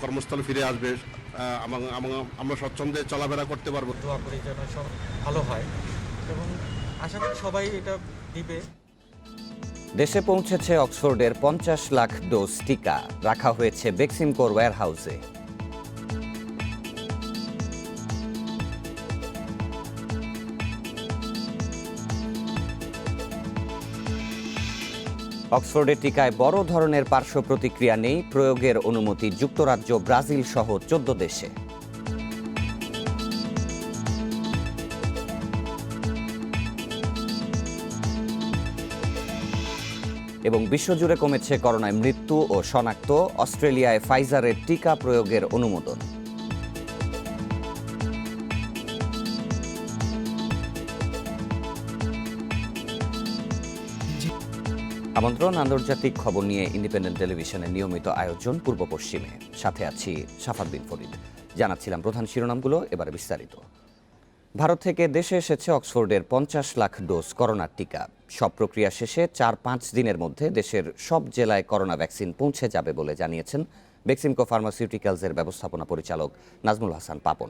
কর্মস্থলে ফিরে আসবে, আমরা স্বচ্ছন্দে চলাফেরা করতে পারবো। দোয়া করি যেন সব ভালো হয় এবং আশা করি সবাই এটা দিবে। দেশে পৌঁছেছে অক্সফোর্ডের 50 লাখ ডোজ টিকা, রাখা হয়েছে বেক্সিমকোর ওয়্যারহাউসে। অক্সফোর্ডের টিকায় বড় ধরনের পার্শ্ব প্রতিক্রিয়া নেই, প্রয়োগের অনুমতি যুক্তরাজ্য, ব্রাজিল সহ 14 দেশে। এবং বিশ্বজুড়ে কমেছে করোনায় মৃত্যু ও শনাক্ত, অস্ট্রেলিয়ায় ফাইজারের টিকা প্রয়োগের অনুমোদন। আমন্ত্রণ আন্তর্জাতিক খবর নিয়ে ইন্ডিপেন্ডেন্ট টেলিভিশনের নিয়মিত আয়োজন পূর্ব পশ্চিমে। সাথে আছি সাফাত বিন ফরিদ। জানাচ্ছিলাম প্রধান শিরোনামগুলো, এবারে বিস্তারিত। ভারত থেকে দেশে এসেছে অক্সফোর্ডের 50 লাখ ডোজ করোনার টিকা। সব প্রক্রিয়া শেষে 4-5 দিনের মধ্যে দেশের সব জেলায় করোনা ভ্যাকসিন পৌঁছে যাবে বলে জানিয়েছেন বেক্সিমকো ফার্মাসিউটিক্যালসের ব্যবস্থাপনা পরিচালক নাজমুল হাসান পাপন।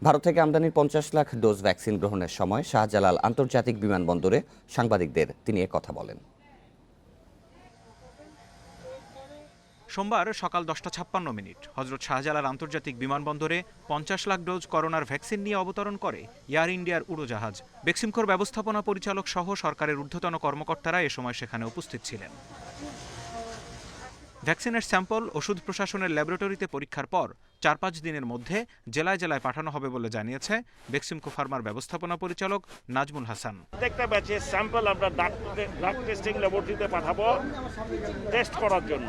ভারত থেকে আমদানির 50 লাখ ডোজ ভ্যাকসিন গ্রহণের সময় শাহজালাল আন্তর্জাতিক বিমানবন্দরে সাংবাদিকদের তিনি কথা বলেন। সোমবার সকাল 10:56 হজরত শাহজালাল আন্তর্জাতিক বিমানবন্দরে 50 লাখ ডোজ করোনার ভ্যাকসিন নিয়ে অবতরণ করে এয়ার ইন্ডিয়ার উড়োজাহাজ। বেক্সিমকোর ব্যবস্থাপনা পরিচালক সহ সরকারের ঊর্ধ্বতন কর্মকর্তারা এ সময় সেখানে উপস্থিত ছিলেন। ভ্যাকসিনের স্যাম্পল ওষুধ প্রশাসনের ল্যাবরেটরিতে পরীক্ষার পর 4-5 দিনের মধ্যে জেলায় জেলায় পাঠানো হবে বলে জানিয়েছে বেক্সিমকো ফার্মার ব্যবস্থাপনা পরিচালক নাজমুল হাসান। প্রত্যেকটা ব্যাচের স্যাম্পল আমরা ড্রাগ টেস্টিং ল্যাবরেটরিতে পাঠাবো টেস্ট করার জন্য।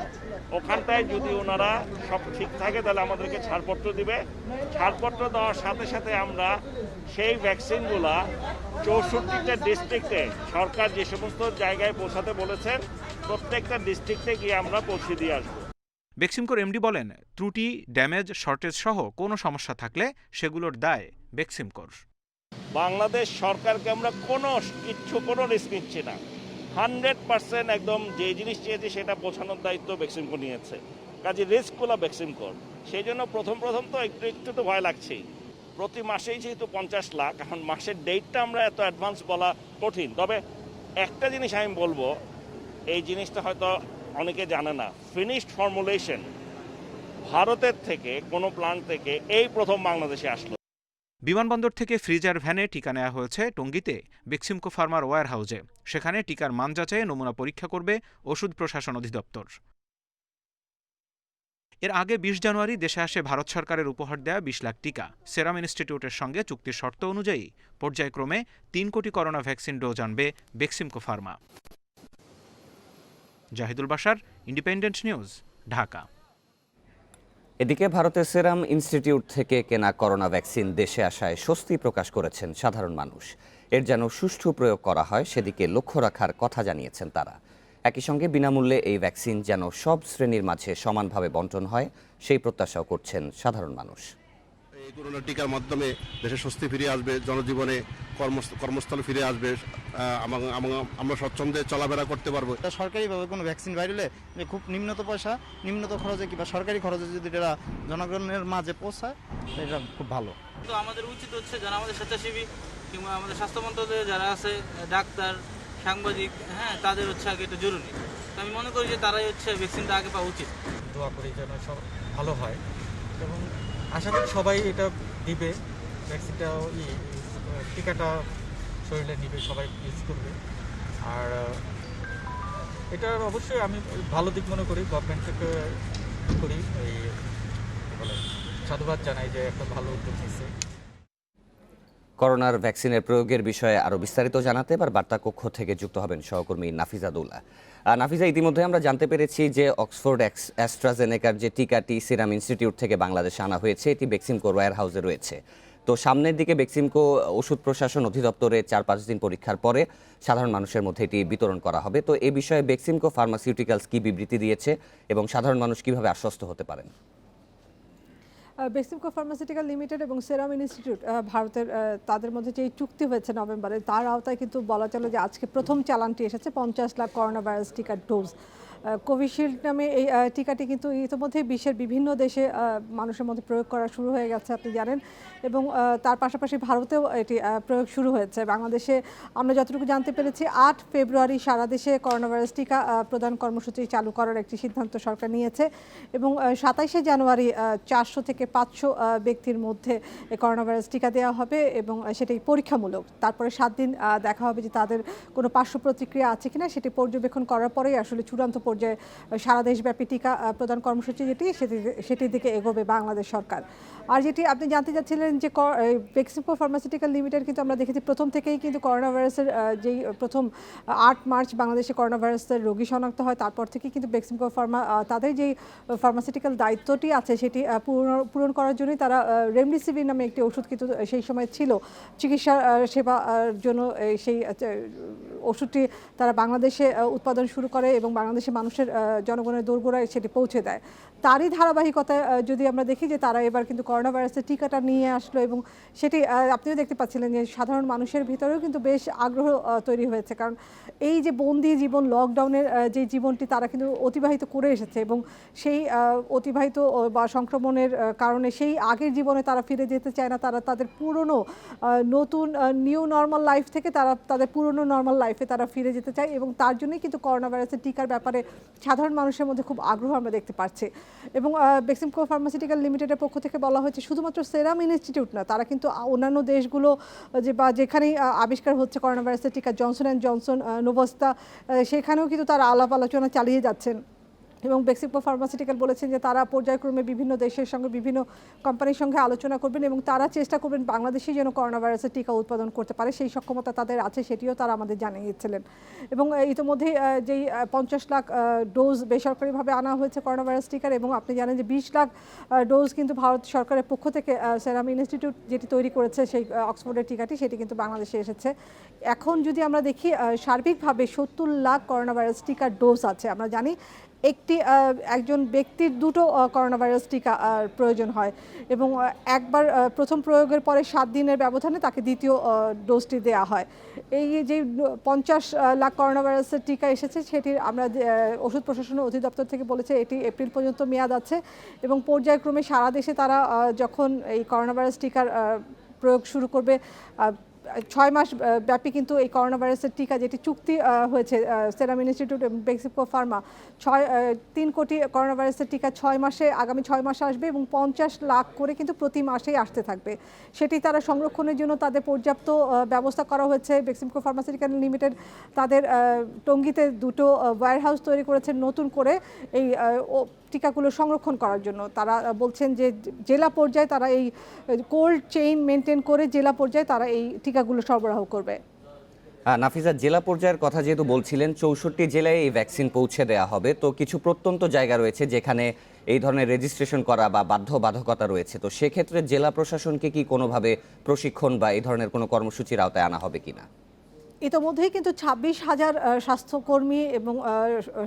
ওখানটায় যদি ওনারা সব ঠিক থাকে তাহলে আমাদেরকে ছাড়পত্র দিবে। ছাড়পত্র দেওয়ার সাথে সাথে আমরা সেই ভ্যাকসিনগুলা 64টা ডিস্ট্রিক্টে সরকার যে সমস্ত জায়গায় পৌঁছাতে বলেছেন প্রত্যেকটা ডিস্ট্রিক্টে গিয়ে আমরা পৌঁছে দিয়ে আসবো। বেক্সিমকোর এমডি বলেন, ত্রুটি, ড্যামেজ, শর্টেজ সহ কোনো সমস্যা থাকলে সেগুলোর দায় বেক্সিমকোর। বাংলাদেশ সরকারকে আমরা কোনো রিস্ক নিচ্ছি না। 100% একদম যে জিনিস চেয়েছে সেটা পৌঁছানোর দায়িত্ব বেক্সিমকো নিয়েছে। কাজে রিস্কগুলো বেক্সিমকোর। সেই জন্য প্রথম তো একটু তো ভয় লাগছেই। প্রতি মাসেই যেহেতু 50 লাখ, এখন মাসের ডেটটা আমরা এত অ্যাডভান্স বলা কঠিন। তবে একটা জিনিস আমি বলবো, এই জিনিসটা হয়তো অনেকে জানে না, ফিনিশড ফর্মুলেশন ভারতের থেকে কোনো প্ল্যান্ট থেকে এই প্রথম বাংলাদেশে আসলো। বিমানবন্দর থেকে ফ্রিজার ভ্যানে টিকা নেওয়া হয়েছে টঙ্গীতে বেক্সিমকো ফার্মার ওয়্যার হাউসে। সেখানে টিকার মান যাচাইয়ে নমুনা পরীক্ষা করবে ওষুধ প্রশাসন অধিদপ্তর। এর আগে 20 জানুয়ারি দেশে আসে ভারত সরকারের উপহার দেয়া 20 লাখ টিকা। সেরাম ইনস্টিটিউটের সঙ্গে চুক্তির শর্ত অনুযায়ী পর্যায়ক্রমে 3 কোটি করোনা ভ্যাকসিন ডোজ আনবে Beximco pharma. Zahidul Basher, independent news, Dhaka. এদিকে ভারতের সেরাম ইনস্টিটিউট থেকে কেনা করোনা ভ্যাকসিন দেশে আসায় স্বস্তি প্রকাশ করেছেন সাধারণ মানুষ। এর যেন সুষ্ঠু প্রয়োগ করা হয় সেদিকে লক্ষ্য রাখার কথা জানিয়েছেন তারা। একই সঙ্গে বিনামূল্যে এই ভ্যাকসিন যেন সব শ্রেণীর মাঝে সমানভাবে বণ্টন হয় সেই প্রত্যাশাও করছেন সাধারণ মানুষ। এই করোনা টিকার মাধ্যমে দেশে স্বস্তি ফিরে আসবে, জনজীবনে কর্মস্থলে ফিরে আসবে, আমরা স্বচ্ছন্দে চলাফেরা করতে পারবো। সরকারিভাবে কোনো ভ্যাকসিন বাইর হলে যে খুব নিম্নত পয়সা, নিম্নত খরচে কিংবা সরকারি খরচে যদি এটা জনগণের মাঝে পৌঁছায় এটা খুব ভালো। তো আমাদের উচিত হচ্ছে যারা আমাদের স্বেচ্ছাসেবী কিংবা আমাদের স্বাস্থ্য মন্ত্রণালয়ে যারা আছে, ডাক্তার, সাংবাদিক, তাদের হচ্ছে আগে এটা জরুরি। তো আমি মনে করি যে তারাই হচ্ছে ভ্যাকসিনটা আগে পাওয়া উচিত। দোয়া করি যেন সব ভালো হয় এবং আশা করি সবাই এটা দিবে। ভ্যাকসিনটা টিকাটা শরীরে নিবে, সবাই ইউজ করবে। আর এটা অবশ্যই আমি ভালো দিক মনে করি। গভর্নমেন্টকে করি এই বলে সাধুবাদ জানাই যে একটা ভালো উদ্যোগ নিচ্ছে। করোনার ভ্যাকসিনের প্রয়োগের বিষয়ে আরও বিস্তারিত জানাতে এবার বার্তা কক্ষ থেকে যুক্ত হবেন সহকর্মী নাফিজা দৌলা। নাফিজা, ইতিমধ্যে আমরা জানতে পেরেছি যে অক্সফোর্ড অ্যাস্ট্রাজেনেকার যে টিকাটি সিরাম ইনস্টিটিউট থেকে বাংলাদেশে আনা হয়েছে এটি বেক্সিমকো ওয়্যার হাউসে রয়েছে। তো সামনের দিকে বেক্সিমকো ওষুধ প্রশাসন অধিদপ্তরে 4-5 দিন পরীক্ষার পরে সাধারণ মানুষের মধ্যে এটি বিতরণ করা হবে। তো এই বিষয়ে বেক্সিমকো ফার্মাসিউটিক্যালস কি বিবৃতি দিয়েছে এবং সাধারণ মানুষ কিভাবে আশ্বস্ত হতে পারেন? বেক্সিমকো ফার্মাসিউটিক্যাল লিমিটেড এবং সেরাম ইনস্টিটিউট ভারতের তাদের মধ্যে যে চুক্তি হয়েছে নভেম্বরে, তার আওতায় কিন্তু বলা চলে যে আজকে প্রথম চালানটি এসেছে 50 লাখ করোনা ভাইরাস টিকার ডোজ। কোভিশিল্ড নামে এই টিকাটি কিন্তু ইতিমধ্যে বিশ্বের বিভিন্ন দেশে মানুষের মধ্যে প্রয়োগ করা শুরু হয়ে গেছে আপনি জানেন, এবং তার পাশাপাশি ভারতেও এটি প্রয়োগ শুরু হয়েছে। বাংলাদেশে আমরা যতটুকু জানতে পেরেছি 8 ফেব্রুয়ারি সারা দেশে করোনা ভাইরাস টিকা প্রদান কর্মসূচি চালু করার একটি সিদ্ধান্ত সরকার নিয়েছে, এবং 27শে জানুয়ারি 400 থেকে 500 ব্যক্তির মধ্যে এই করোনা ভাইরাস টিকা দেওয়া হবে, এবং সেটাই পরীক্ষামূলক। তারপরে 7 দিন দেখা হবে যে তাদের কোনো পার্শ্ব প্রতিক্রিয়া আছে কিনা, সেটি পর্যবেক্ষণ করার পরেই আসলে চূড়ান্ত পর্যায়ে সারা দেশব্যাপী টিকা প্রদান কর্মসূচি যেটি সেটির দিকে এগোবে বাংলাদেশ সরকার। আর যেটি আপনি জানতে চাচ্ছিলেন যে বেক্সিমকো ফার্মাসিউটিক্যাল লিমিটেড কিন্তু আমরা দেখেছি প্রথম থেকেই কিন্তু করোনা ভাইরাসের যেই প্রথম 8 মার্চ বাংলাদেশে করোনা ভাইরাসের রোগী শনাক্ত হয়, তারপর থেকেই কিন্তু বেক্সিমকো ফার্মা তাদের যেই ফার্মাসিউটিক্যাল দায়িত্বটি আছে সেটি পূরণ করার জন্যই তারা রেমডেসিভির নামে একটি ওষুধ কিন্তু সেই সময় ছিল চিকিৎসা সেবার জন্য, সেই ওষুধটি তারা বাংলাদেশে উৎপাদন শুরু করে এবং বাংলাদেশে মানুষের জনগণের দোরগোড়ায় সেটি পৌঁছে দেয়। তারই ধারাবাহিকতায় যদি আমরা দেখি যে তারা এবার কিন্তু করোনা ভাইরাসের টিকাটা নিয়ে আসলো, এবং সেটি আপনিও দেখতে পাচ্ছিলেন যে সাধারণ মানুষের ভিতরেও কিন্তু বেশ আগ্রহ তৈরি হয়েছে, কারণ এই যে বন্দি জীবন, লকডাউনের যে জীবনটি তারা কিন্তু অতিবাহিত করে এসেছে, এবং সেই অতিবাহিত বা সংক্রমণের কারণে সেই আগের জীবনে তারা ফিরে যেতে চায় না। তারা তাদের পুরনো নতুন নিউ নর্মাল লাইফ থেকে তারা তাদের পুরনো নর্মাল লাইফে তারা ফিরে যেতে চায়, এবং তার জন্যই কিন্তু করোনা ভাইরাসের টিকার ব্যাপারে সাধারণ মানুষের মধ্যে খুব আগ্রহ আমরা দেখতে পাচ্ছি। এবং বেক্সিমকো ফার্মাসিউটিক্যাল লিমিটেডের পক্ষ থেকে বলা হয়েছে শুধুমাত্র সেরাম ইনস্টিটিউট না, তারা কিন্তু অন্যান্য দেশগুলো বা যেখানেই আবিষ্কার হচ্ছে করোনা ভাইরাসের টিকা, জনসন অ্যান্ড জনসন, নোভোস্তা, সেখানেও কিন্তু তারা আলাপ আলোচনা চালিয়ে যাচ্ছেন। এবং বেক্সিমকো ফার্মাসিউটিক্যাল বলেছেন যে তারা পর্যায়ক্রমে বিভিন্ন দেশের সঙ্গে বিভিন্ন কোম্পানির সঙ্গে আলোচনা করবেন, এবং তারা চেষ্টা করবেন বাংলাদেশে যেন করোনা ভাইরাসের টিকা উৎপাদন করতে পারে, সেই সক্ষমতা তাদের আছে সেটিও তারা আমাদের জানিয়েছিলেন। এবং ইতিমধ্যে যেই 50 লাখ ডোজ বেসরকারিভাবে আনা হয়েছে করোনা ভাইরাস টিকার, এবং আপনি জানেন যে 20 লাখ ডোজ কিন্তু ভারত সরকারের পক্ষ থেকে সেরাম ইনস্টিটিউট যেটি তৈরি করেছে সেই অক্সফোর্ডের টিকাটি, সেটি কিন্তু বাংলাদেশে এসেছে। এখন যদি আমরা দেখি সার্বিকভাবে 70 লাখ করোনা ভাইরাস টিকার ডোজ আছে। আমরা জানি একজন ব্যক্তির 2টো করোনা ভাইরাস টিকা প্রয়োজন হয়, এবং একবার প্রথম প্রয়োগের পরে 7 দিনের ব্যবধানে তাকে দ্বিতীয় ডোজটি দেওয়া হয়। এই যে 50 লাখ করোনা ভাইরাসের টিকা এসেছে সেটির আমরা ওষুধ প্রশাসন অধিদপ্তর থেকে বলেছে এটি এপ্রিল পর্যন্ত মেয়াদ আছে, এবং পর্যায়ক্রমে সারা দেশে তারা যখন এই করোনা ভাইরাস টিকার প্রয়োগ শুরু করবে, 6 মাস ব্যাপী কিন্তু এই করোনা ভাইরাসের টিকা যেটি চুক্তি হয়েছে সেরাম ইনস্টিটিউট এবং বেক্সিমকো ফার্মা, 3 কোটি করোনা ভাইরাসের টিকা 6 মাসে, আগামী 6 মাসে আসবে, এবং 50 লাখ করে কিন্তু প্রতি মাসেই আসতে থাকবে। সেটি তারা সংরক্ষণের জন্য তাদের পর্যাপ্ত ব্যবস্থা করা হয়েছে। বেক্সিমকো ফার্মাসিউটিক্যাল লিমিটেড তাদের টঙ্গীতে 2টো ওয়্যারহাউস তৈরি করেছে নতুন করে এই টিকাগুলো সংরক্ষণ করার জন্য। তারা বলছেন যে জেলা পর্যায়ে তারা এই কোল্ড চেইন মেনটেন করে জেলা পর্যায়ে তারা এই টিকাগুলো সরবরাহ করবে। নাফিজা, জেলা পর্যায়ের কথা যেহেতু বলছিলেন, 64 জেলায় এই ভ্যাকসিন পৌঁছে দেওয়া হবে, তো কিছু প্রত্যন্ত জায়গা রয়েছে যেখানে এই ধরনের রেজিস্ট্রেশন করা বা বাধ্যবাধকতা রয়েছে, তো সেক্ষেত্রে জেলা প্রশাসনকে কি কোনোভাবে প্রশিক্ষণ বা এই ধরনের কোনো কর্মসূচির আওতায় আনা হবে কিনা? ইতিমধ্যেই কিন্তু 26,000 স্বাস্থ্যকর্মী এবং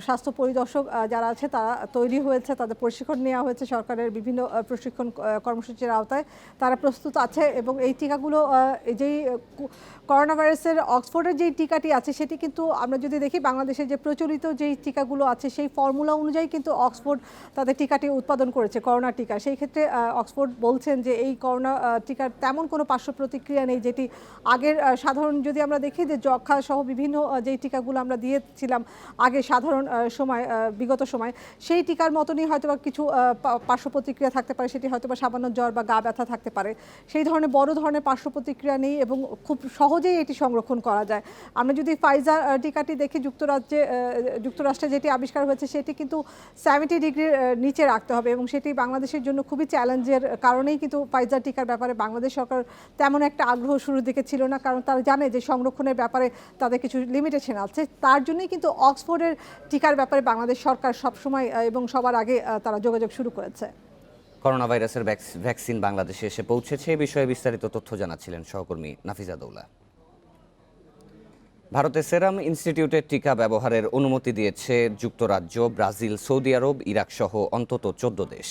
স্বাস্থ্য পরিদর্শক যারা আছে তারা তৈরি হয়েছে, তাদের প্রশিক্ষণ নেওয়া হয়েছে সরকারের বিভিন্ন প্রশিক্ষণ কর্মসূচির আওতায়। তারা প্রস্তুত আছে, এবং এই টিকাগুলো যেই করোনা ভাইরাসের অক্সফোর্ডের যেই টিকাটি আছে সেটি কিন্তু আমরা যদি দেখি বাংলাদেশের যে প্রচলিত যেই টিকাগুলো আছে সেই ফর্মুলা অনুযায়ী কিন্তু অক্সফোর্ড তাদের টিকাটি উৎপাদন করেছে, করোনা টিকা। সেই ক্ষেত্রে অক্সফোর্ড বলছেন যে এই করোনা টিকার তেমন কোনো পার্শ্ব প্রতিক্রিয়া নেই, যেটি আগের সাধারণ যদি আমরা দেখি যে যক্ষা সহ বিভিন্ন যেই টিকাগুলো আমরা দিয়েছিলাম আগে সাধারণ সময় বিগত সময়, সেই টিকার মতনই হয়তো বা কিছু পার্শ্ব প্রতিক্রিয়া থাকতে পারে, সেটি হয়তো বা সামান্য জ্বর বা গা ব্যথা থাকতে পারে। সেই ধরনের বড় ধরনের পার্শ্ব প্রতিক্রিয়া নেই, এবং খুব সহজেই এটি সংরক্ষণ করা যায়। আমরা যদি ফাইজার টিকাটি দেখি, যুক্তরাষ্ট্রে যেটি আবিষ্কার হয়েছে সেটি কিন্তু 70 ডিগ্রির নিচে রাখতে হবে, এবং সেটি বাংলাদেশের জন্য খুবই চ্যালেঞ্জের কারণেই কিন্তু ফাইজার টিকার ব্যাপারে বাংলাদেশ সরকার তেমন একটা আগ্রহ শুরুর দিকে ছিল না, কারণ তারা জানে যে সংরক্ষণের ব্যাপারে তাদের কিছু লিমিটেশন আছে। তার জন্যই কিন্তু অক্সফোর্ডের টিকার ব্যাপারে বাংলাদেশ সরকার সবসময় এবং সবার আগে তারা যোগাযোগ শুরু করেছে। করোনা ভাইরাসের ভ্যাকসিন বাংলাদেশে এসে পৌঁছেছে, এই বিষয়ে বিস্তারিত তথ্য জানাচ্ছিলেন সহকর্মী নাফিজা দৌলা। ভারতের সেরাম ইনস্টিটিউটের টিকা ব্যবহারের অনুমতি দিয়েছে যুক্তরাজ্য, ব্রাজিল, সৌদি আরব, ইরাক সহ অন্তত 14 দেশ।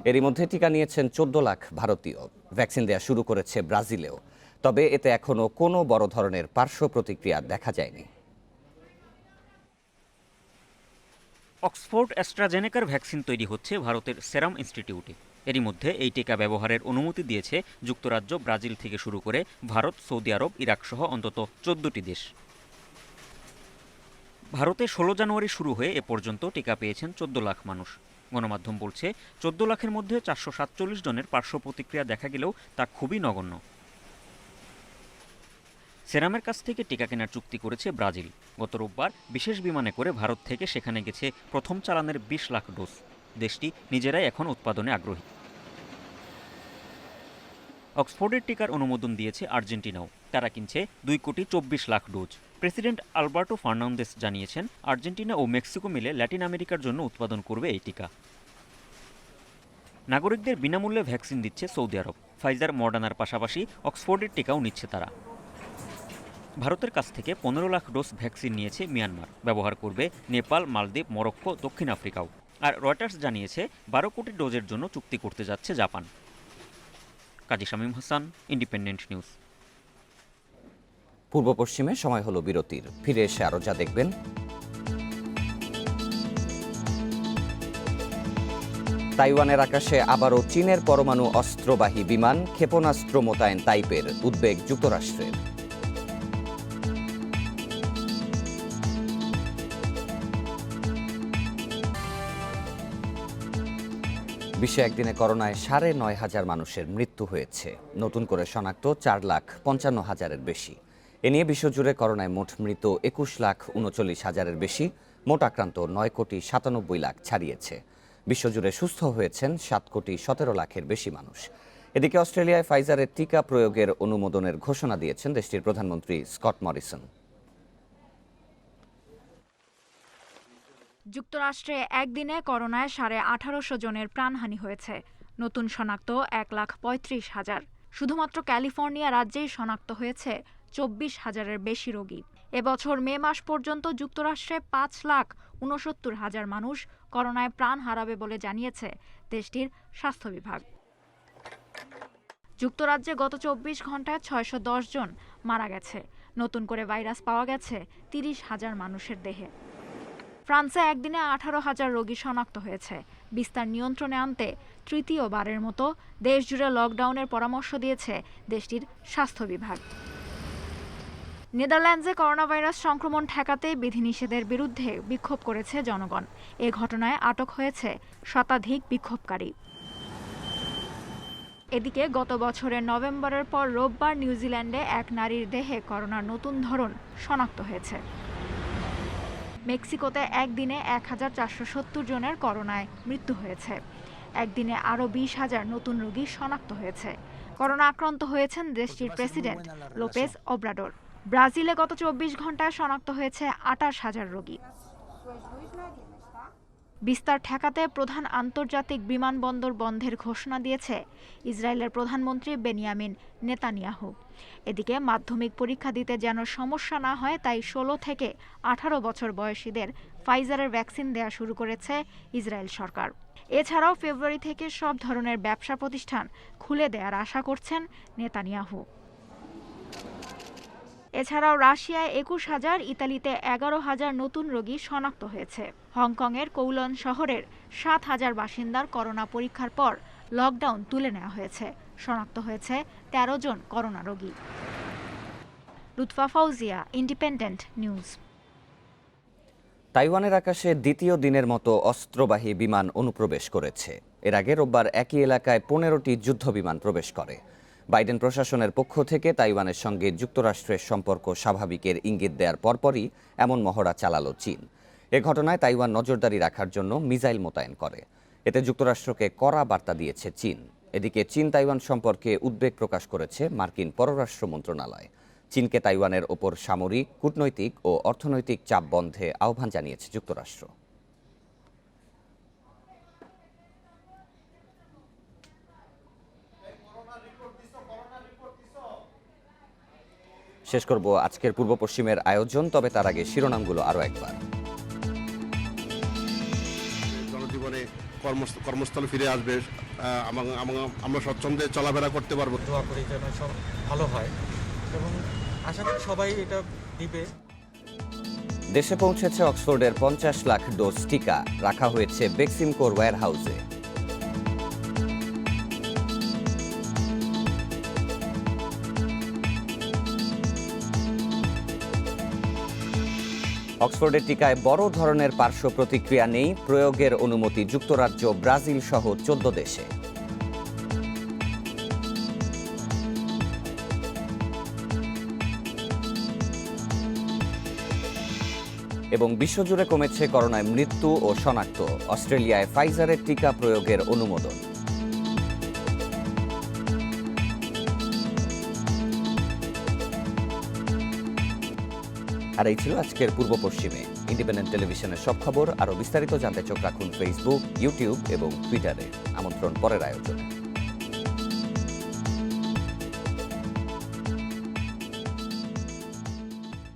এরই মধ্যে টিকা নিয়েছেন 14 লাখ ভারতীয়। ভ্যাকসিন দেওয়া শুরু করেছে ব্রাজিলেও, তবে এতে এখনও কোনো বড় ধরনের পার্শ্ব প্রতিক্রিয়া দেখা যায়নি। অক্সফোর্ড অ্যাস্ট্রাজেনেকার ভ্যাকসিন তৈরি হচ্ছে ভারতের সেরাম ইনস্টিটিউটে। এরই মধ্যে এই টিকা ব্যবহারের অনুমতি দিয়েছে যুক্তরাজ্য, ব্রাজিল থেকে শুরু করে ভারত, সৌদি আরব, ইরাক সহ অন্তত 14টি দেশ। ভারতে 16 জানুয়ারি শুরু হয়ে এ পর্যন্ত টিকা পেয়েছেন 14 লাখ মানুষ। গণমাধ্যম বলছে 14 লাখের মধ্যে 447 জনের পার্শ্ব প্রতিক্রিয়া দেখা গেলেও তা খুবই নগণ্য। সেরামের কাছ থেকে টিকা কেনার চুক্তি করেছে ব্রাজিল। গত রোববার বিশেষ বিমানে করে ভারত থেকে সেখানে গেছে প্রথম চালানের 20 লাখ ডোজ। দেশটি নিজেরাই এখন উৎপাদনে আগ্রহী। অক্সফোর্ডের টিকার অনুমোদন দিয়েছে আর্জেন্টিনাও। তারা কিনছে 2,24 lakh dose. President Alberto Fernandez জানিয়েছেন, আর্জেন্টিনা ও মেক্সিকো মিলে ল্যাটিন আমেরিকার জন্য উৎপাদন করবে এই টিকা। নাগরিকদের বিনামূল্যে ভ্যাকসিন দিচ্ছে সৌদি আরব। ফাইজার, মডার্নার পাশাপাশি অক্সফোর্ডের টিকাও নিচ্ছে তারা। ভারতের কাছ থেকে 15 লাখ ডোজ ভ্যাকসিন নিয়েছে মিয়ানমার। ব্যবহার করবে নেপাল, মালদ্বীপ, মরক্কো, দক্ষিণ আফ্রিকাও। আর রয়টার্স জানিয়েছে 12 কোটি ডোজের জন্য চুক্তি করতে যাচ্ছে জাপান। কাজী শামীম হাসান, ইন্ডিপেন্ডেন্ট নিউজ। পূর্ব পশ্চিমে সময় হলো বিরতির। ফিরে এসে আরও যা দেখবেন। তাইওয়ানের আকাশে আবারও চীনের পরমাণু অস্ত্রবাহী বিমান, ক্ষেপণাস্ত্র মোতায়েন তাইপের, উদ্বেগ যুক্তরাষ্ট্রের। বিশ্বে একদিনে করোনায় 9,500 মানুষের মৃত্যু হয়েছে। নতুন করে শনাক্ত 4,55,000-এর বেশি। এ নিয়ে বিশ্বজুড়ে করোনায় মোট মৃত 21,39,000-এর বেশি। মোট আক্রান্ত 9,97 লাখ ছাড়িয়েছে। বিশ্বজুড়ে সুস্থ হয়েছেন 7,17,00,000-এর বেশি মানুষ। এদিকে অস্ট্রেলিয়ায় ফাইজারের টিকা প্রয়োগের অনুমোদনের ঘোষণা দিয়েছেন দেশটির প্রধানমন্ত্রী স্কট মরিসন। যুক্তরাষ্ট্রে একদিনে করোনায় 1850 জনের প্রাণহানি হয়েছে। নতুন শনাক্ত 1,35,000। শুধুমাত্র ক্যালিফোর্নিয়া রাজ্যেই শনাক্ত হয়েছে 24,000-এর বেশি রোগী। এবছর মে মাস পর্যন্ত যুক্তরাষ্ট্রে 5,69,000 মানুষ করোনায় প্রাণ হারাবে বলে জানিয়েছে দেশটির স্বাস্থ্য বিভাগ। যুক্তরাজ্যে গত 24 ঘন্টায় 610 জন মারা গেছে। নতুন করে ভাইরাস পাওয়া গেছে 30,000 মানুষের দেহে। ফ্রান্সে একদিনে 18,000 রোগী শনাক্ত হয়েছে। বিস্তার নিয়ন্ত্রণে আনতে তৃতীয়বারের মতো দেশজুড়ে লকডাউনের পরামর্শ দিয়েছে দেশটির স্বাস্থ্য বিভাগ। নেদারল্যান্ডসে করোনা ভাইরাস সংক্রমণ ঠেকাতে বিধিনিষেধের বিরুদ্ধে বিক্ষোভ করেছে জনগণ। এ ঘটনায় আটক হয়েছে শতাধিক বিক্ষোভকারী। এদিকে গত বছরের নভেম্বরের পর রোববার নিউজিল্যান্ডে এক নারীর দেহে করোনার নতুন ধরন শনাক্ত হয়েছে। মেক্সিকোতে একদিনে 1,470 জনের করোনায় মৃত্যু হয়েছে। একদিনে আরও 20,000 নতুন রোগী শনাক্ত হয়েছে। করোনা আক্রান্ত হয়েছেন দেশটির প্রেসিডেন্ট লোপেজ ওব্রাডোর। ব্রাজিলে গত 24 ঘন্টায় শনাক্ত হয়েছে 28,000 রোগী। বিস্তার ঠেকাতে প্রধান আন্তর্জাতিক বিমানবন্দর বন্ধের ঘোষণা দিয়েছে ইসরায়েলের প্রধানমন্ত্রী বেনিয়ামিন নেতানিয়াহু। এদিকে মাধ্যমিক পরীক্ষা দিতে যেন সমস্যা না হয় তাই 16 থেকে 18 বছর বয়সীদের ফাইজারের ভ্যাকসিন দেয়া শুরু করেছে ইসরায়েল সরকার। এছাড়াও ফেব্রুয়ারি থেকে সব ধরনের ব্যবসা প্রতিষ্ঠান খুলে দেওয়ার আশা করছেন নেতানিয়াহু। এছাড়াও রাশিয়ায় 21,000, ইতালিতে 11,000 নতুন রোগী শনাক্ত হয়েছে। হংকংয়ের কৌলন শহরের 7,000 বাসিন্দার করোনা পরীক্ষার পর লকডাউন তুলে নেওয়া হয়েছে। শনাক্ত হয়েছে 13 জন করোনা রোগী। Lutfa Fauzia, independent news. তাইওয়ানের আকাশে দ্বিতীয় দিনের মতো অস্ত্রবাহী বিমান অনুপ্রবেশ করেছে। এর আগে রোববার একই এলাকায় 15টি যুদ্ধ বিমান প্রবেশ করে। বাইডেন প্রশাসনের পক্ষ থেকে তাইওয়ানের সঙ্গে যুক্তরাষ্ট্রের সম্পর্ক স্বাভাবিকের ইঙ্গিত দেওয়ার পরপরই এমন মহড়া চালালো চীন। এ ঘটনায় তাইওয়ান নজরদারি রাখার জন্য মিসাইল মোতায়েন করে। এতে যুক্তরাষ্ট্রকে কড়া বার্তা দিয়েছে চীন। এদিকে চীন তাইওয়ান সম্পর্কে উদ্বেগ প্রকাশ করেছে মার্কিন পররাষ্ট্র মন্ত্রণালয়। চীনকে তাইওয়ানের ওপর সামরিক, কূটনৈতিক ও অর্থনৈতিক চাপ বন্ধে আহ্বান জানিয়েছে যুক্তরাষ্ট্র। শেষ করব আজকের পূর্ব পশ্চিমের আয়োজন, তবে তার আগে শিরোনামগুলো আরও একবার। জনজীবনে কর্মস্থলে ফিরে আসবে, আমরা স্বচ্ছন্দে চলাফেরা করতে পারবো। দোয়া করি যেন সব ভালো হয় এবং আশা করি সবাই এটা দিবে। দেশে পৌঁছেছে অক্সফোর্ডের 50 লাখ ডোজ টিকা, রাখা হয়েছে বেক্সিমকোর ওয়্যার হাউসে। অক্সফোর্ডের টিকায় বড় ধরনের পার্শ্ব প্রতিক্রিয়া নেই, প্রয়োগের অনুমতি যুক্তরাজ্য, ব্রাজিল সহ 14 দেশে। এবং বিশ্বজুড়ে কমেছে করোনায় মৃত্যু ও শনাক্ত, অস্ট্রেলিয়ায় ফাইজারের টিকা প্রয়োগের অনুমোদন। আর এই ছিল আজকের পূর্ব পশ্চিমে। ইন্ডিপেন্ডেন্ট টেলিভিশনের সব খবর আরও বিস্তারিত জানতে চোখ রাখুন ফেসবুক, ইউটিউব এবং টুইটারে। আমন্ত্রণ পরের আয়োজনে।